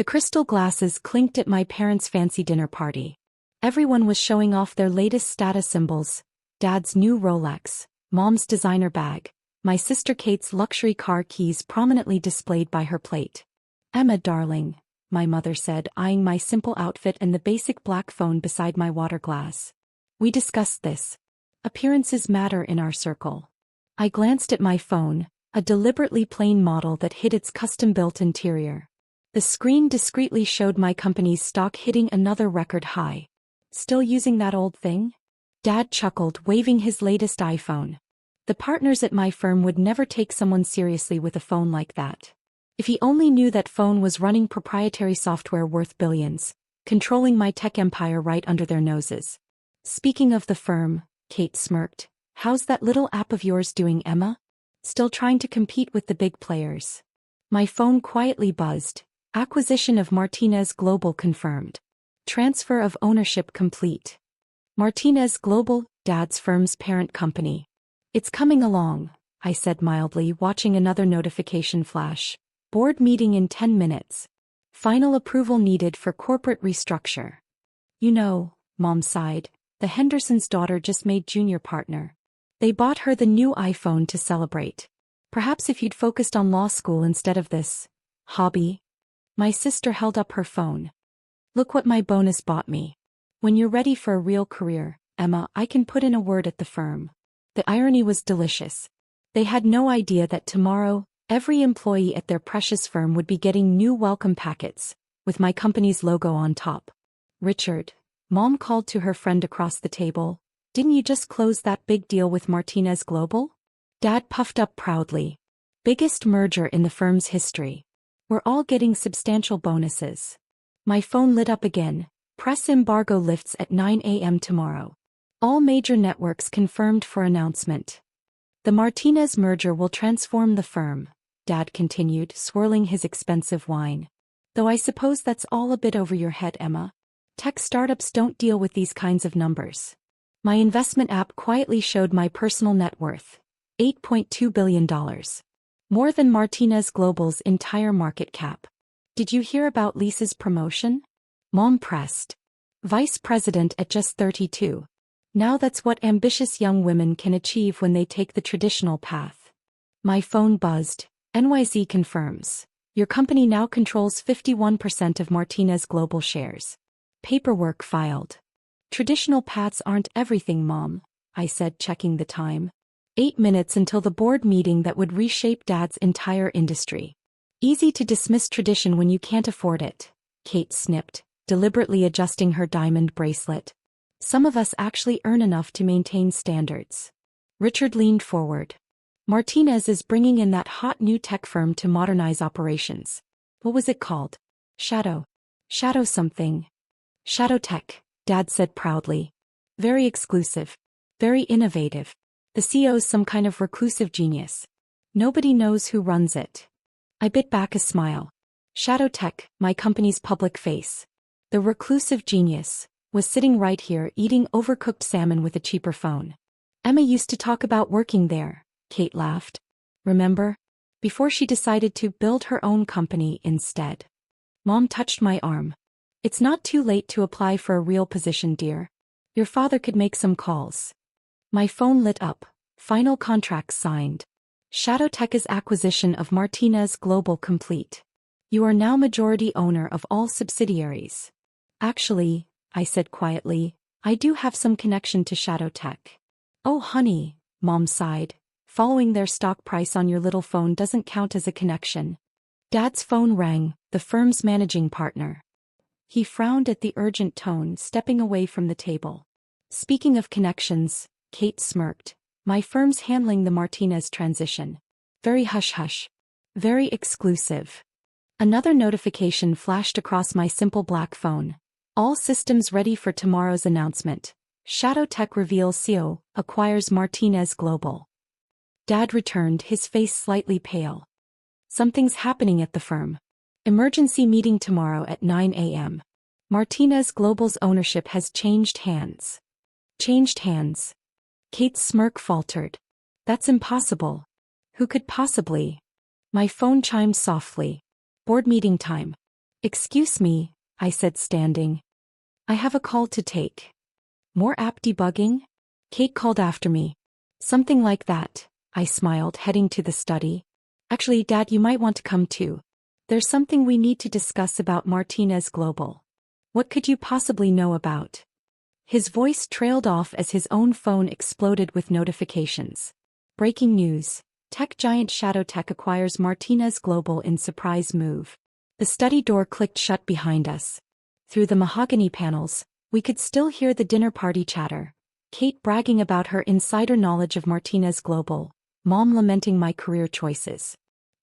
The crystal glasses clinked at my parents' fancy dinner party. Everyone was showing off their latest status symbols: Dad's new Rolex, Mom's designer bag, my sister Kate's luxury car keys prominently displayed by her plate. "Emma, darling," my mother said, eyeing my simple outfit and the basic black phone beside my water glass. "We discussed this. Appearances matter in our circle." I glanced at my phone, a deliberately plain model that hid its custom-built interior. The screen discreetly showed my company's stock hitting another record high. "Still using that old thing?" Dad chuckled, waving his latest iPhone. The partners at my firm would never take someone seriously with a phone like that. If he only knew that phone was running proprietary software worth billions, controlling my tech empire right under their noses. "Speaking of the firm," Kate smirked, "how's that little app of yours doing, Emma? Still trying to compete with the big players?" My phone quietly buzzed. "Acquisition of Martinez Global confirmed. Transfer of ownership complete." Martinez Global, Dad's firm's parent company. "It's coming along," I said mildly, watching another notification flash. "Board meeting in 10 minutes. Final approval needed for corporate restructure." "You know," Mom sighed, "the Hendersons' daughter just made junior partner. They bought her the new iPhone to celebrate. Perhaps if you'd focused on law school instead of this hobby." My sister held up her phone. "Look what my bonus bought me. When you're ready for a real career, Emma, I can put in a word at the firm." The irony was delicious. They had no idea that tomorrow, every employee at their precious firm would be getting new welcome packets, with my company's logo on top. "Richard," Mom called to her friend across the table, "didn't you just close that big deal with Martinez Global?" Dad puffed up proudly. "Biggest merger in the firm's history. We're all getting substantial bonuses." My phone lit up again. "Press embargo lifts at 9 a.m. tomorrow. All major networks confirmed for announcement." "The Martinez merger will transform the firm," Dad continued, swirling his expensive wine. "Though I suppose that's all a bit over your head, Emma. Tech startups don't deal with these kinds of numbers." My investment app quietly showed my personal net worth. $8.2 billion. More than Martinez Global's entire market cap. "Did you hear about Lisa's promotion?" Mom pressed. "Vice president at just 32. Now that's what ambitious young women can achieve when they take the traditional path." My phone buzzed. "NYC confirms. Your company now controls 51% of Martinez Global shares. Paperwork filed." "Traditional paths aren't everything, Mom," I said, checking the time. 8 minutes until the board meeting that would reshape Dad's entire industry. "Easy to dismiss tradition when you can't afford it," Kate snipped, deliberately adjusting her diamond bracelet. "Some of us actually earn enough to maintain standards." Richard leaned forward. "Martinez is bringing in that hot new tech firm to modernize operations. What was it called? Shadow something." "Shadow Tech," Dad said proudly. "Very exclusive. Very innovative. The CEO's some kind of reclusive genius. Nobody knows who runs it." I bit back a smile. Shadow Tech, my company's public face. The reclusive genius was sitting right here eating overcooked salmon with a cheaper phone. "Emma used to talk about working there," Kate laughed. "Remember? Before she decided to build her own company instead." Mom touched my arm. "It's not too late to apply for a real position, dear. Your father could make some calls." My phone lit up. Final contracts signed. Shadow Tech's acquisition of Martinez Global complete. You are now majority owner of all subsidiaries. "Actually," I said quietly, "I do have some connection to Shadow Tech." "Oh honey," Mom sighed, "following their stock price on your little phone doesn't count as a connection." Dad's phone rang, the firm's managing partner. He frowned at the urgent tone, stepping away from the table. "Speaking of connections," Kate smirked, "my firm's handling the Martinez transition. Very hush-hush. Very exclusive." Another notification flashed across my simple black phone. "All systems ready for tomorrow's announcement. Shadow Tech reveals CEO, acquires Martinez Global." Dad returned, his face slightly pale. "Something's happening at the firm. Emergency meeting tomorrow at 9 a.m. Martinez Global's ownership has changed hands." "Changed hands?" Kate's smirk faltered. "That's impossible. Who could possibly?" My phone chimed softly. "Board meeting time." Excuse me, I said standing. I have a call to take. More app debugging? Kate called after me. Something like that, I smiled, heading to the study. Actually, Dad, you might want to come too. There's something we need to discuss about Martinez Global. What could you possibly know about? His voice trailed off as his own phone exploded with notifications. Breaking news. Tech giant ShadowTech acquires Martinez Global in surprise move. The study door clicked shut behind us. Through the mahogany panels, we could still hear the dinner party chatter. Kate bragging about her insider knowledge of Martinez Global, Mom lamenting my career choices.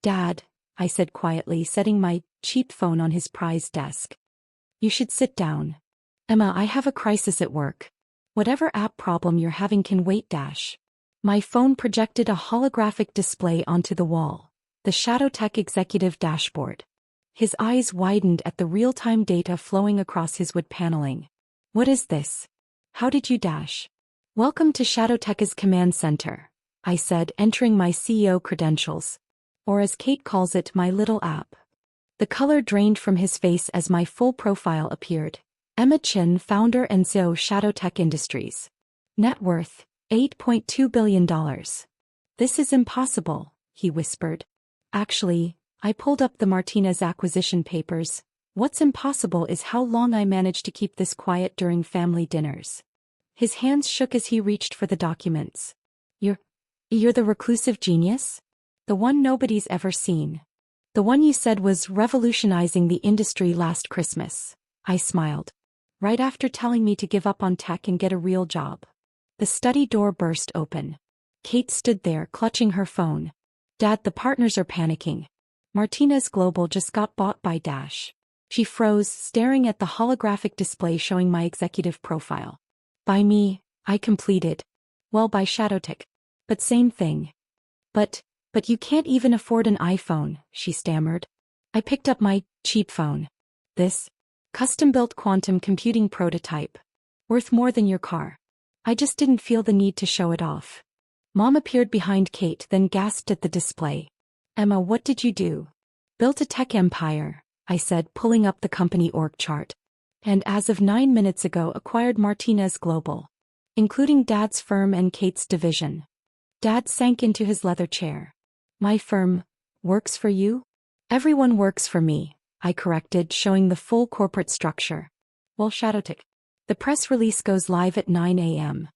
Dad, I said quietly, setting my cheap phone on his prized desk. You should sit down. Emma, I have a crisis at work. Whatever app problem you're having can wait. My phone projected a holographic display onto the wall, the ShadowTech executive dashboard. His eyes widened at the real-time data flowing across his wood paneling. What is this? How did you dash? Welcome to ShadowTech's command center, I said, entering my CEO credentials. Or as Kate calls it, my little app. The color drained from his face as my full profile appeared. Emma Chin, founder and CEO, ShadowTech Industries. Net worth, $8.2 billion. This is impossible, he whispered. Actually, I pulled up the Martinez acquisition papers. What's impossible is how long I managed to keep this quiet during family dinners. His hands shook as he reached for the documents. You're the reclusive genius? The one nobody's ever seen. The one you said was revolutionizing the industry last Christmas. I smiled. Right after telling me to give up on tech and get a real job. The study door burst open. Kate stood there, clutching her phone. Dad, the partners are panicking. Martinez Global just got bought by Dash. She froze, staring at the holographic display showing my executive profile. By me, I completed. Well, by ShadowTech. But same thing. But you can't even afford an iPhone, she stammered. I picked up my cheap phone. This custom-built quantum computing prototype. Worth more than your car. I just didn't feel the need to show it off. Mom appeared behind Kate, then gasped at the display. Emma, what did you do? Built a tech empire, I said, pulling up the company org chart. And as of 9 minutes ago acquired Martinez Global. Including Dad's firm and Kate's division. Dad sank into his leather chair. My firm works for you? Everyone works for me, I corrected, showing the full corporate structure. Well, ShadowTech. The press release goes live at 9 a.m.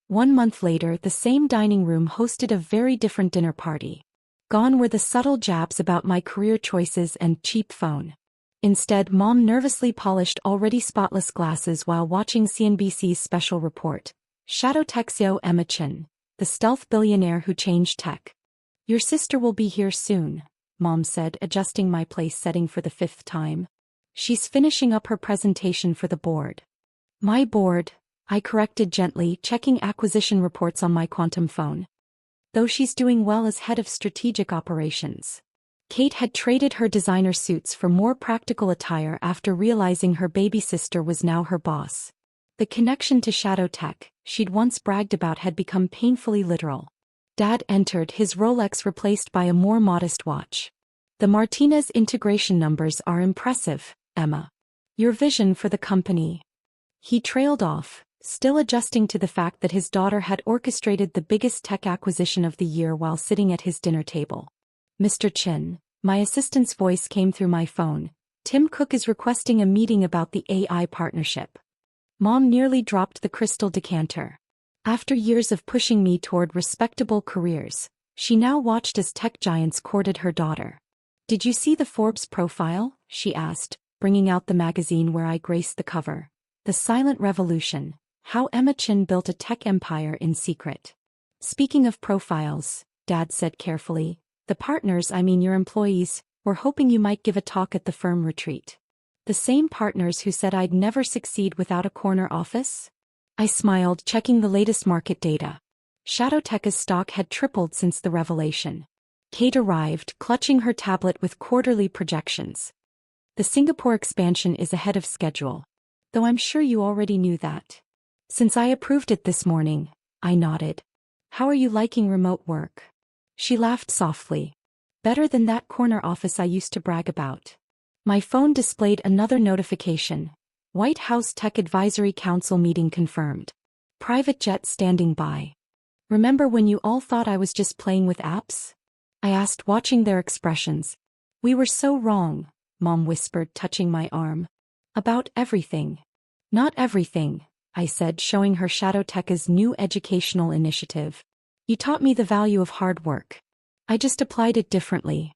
1 month later, the same dining room hosted a very different dinner party. Gone were the subtle jabs about my career choices and cheap phone. Instead, Mom nervously polished already spotless glasses while watching CNBC's special report. ShadowTech CEO Emma Chin, the stealth billionaire who changed tech. Your sister will be here soon, Mom said, adjusting my place setting for the 5th time. She's finishing up her presentation for the board. My board, I corrected gently, checking acquisition reports on my quantum phone. Though she's doing well as head of strategic operations. Kate had traded her designer suits for more practical attire after realizing her baby sister was now her boss. The connection to ShadowTech she'd once bragged about had become painfully literal. Dad entered, his Rolex replaced by a more modest watch. The Martinez integration numbers are impressive, Emma. Your vision for the company. He trailed off, still adjusting to the fact that his daughter had orchestrated the biggest tech acquisition of the year while sitting at his dinner table. Mr. Chin, my assistant's voice came through my phone. Tim Cook is requesting a meeting about the AI partnership. Mom nearly dropped the crystal decanter. After years of pushing me toward respectable careers, she now watched as tech giants courted her daughter. Did you see the Forbes profile? She asked, bringing out the magazine where I graced the cover. The Silent Revolution. How Emma Chin built a tech empire in secret. Speaking of profiles, Dad said carefully, the partners, I mean your employees, were hoping you might give a talk at the firm retreat. The same partners who said I'd never succeed without a corner office? I smiled, checking the latest market data. ShadowTech's stock had tripled since the revelation. Kate arrived, clutching her tablet with quarterly projections. The Singapore expansion is ahead of schedule. Though I'm sure you already knew that. Since I approved it this morning, I nodded. How are you liking remote work? She laughed softly. Better than that corner office I used to brag about. My phone displayed another notification. White House Tech Advisory Council meeting confirmed. Private jet standing by. Remember when you all thought I was just playing with apps? I asked, watching their expressions. We were so wrong, Mom whispered, touching my arm. About everything. Not everything, I said, showing her Shadow Tech's new educational initiative. You taught me the value of hard work. I just applied it differently.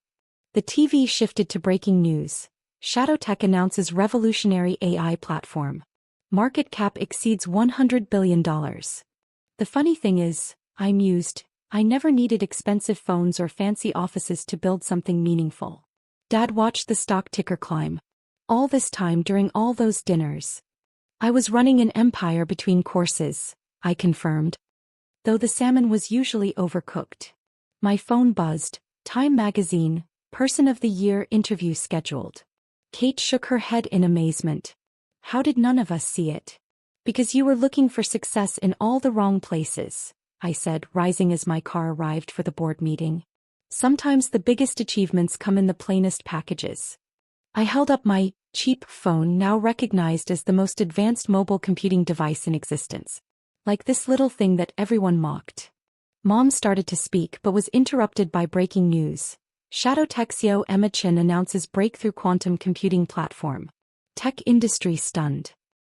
The TV shifted to breaking news. Shadow Tech announces revolutionary AI platform. Market cap exceeds $100 billion. The funny thing is, I mused, I never needed expensive phones or fancy offices to build something meaningful. Dad watched the stock ticker climb. All this time during all those dinners. I was running an empire between courses, I confirmed. Though the salmon was usually overcooked. My phone buzzed. Time magazine, Person of the Year interview scheduled. Kate shook her head in amazement. How did none of us see it? Because you were looking for success in all the wrong places, I said, rising as my car arrived for the board meeting. Sometimes the biggest achievements come in the plainest packages. I held up my cheap phone, now recognized as the most advanced mobile computing device in existence. Like this little thing that everyone mocked. Mom started to speak but was interrupted by breaking news. Shadow Tech CEO Emma Chin announces breakthrough quantum computing platform. Tech industry stunned.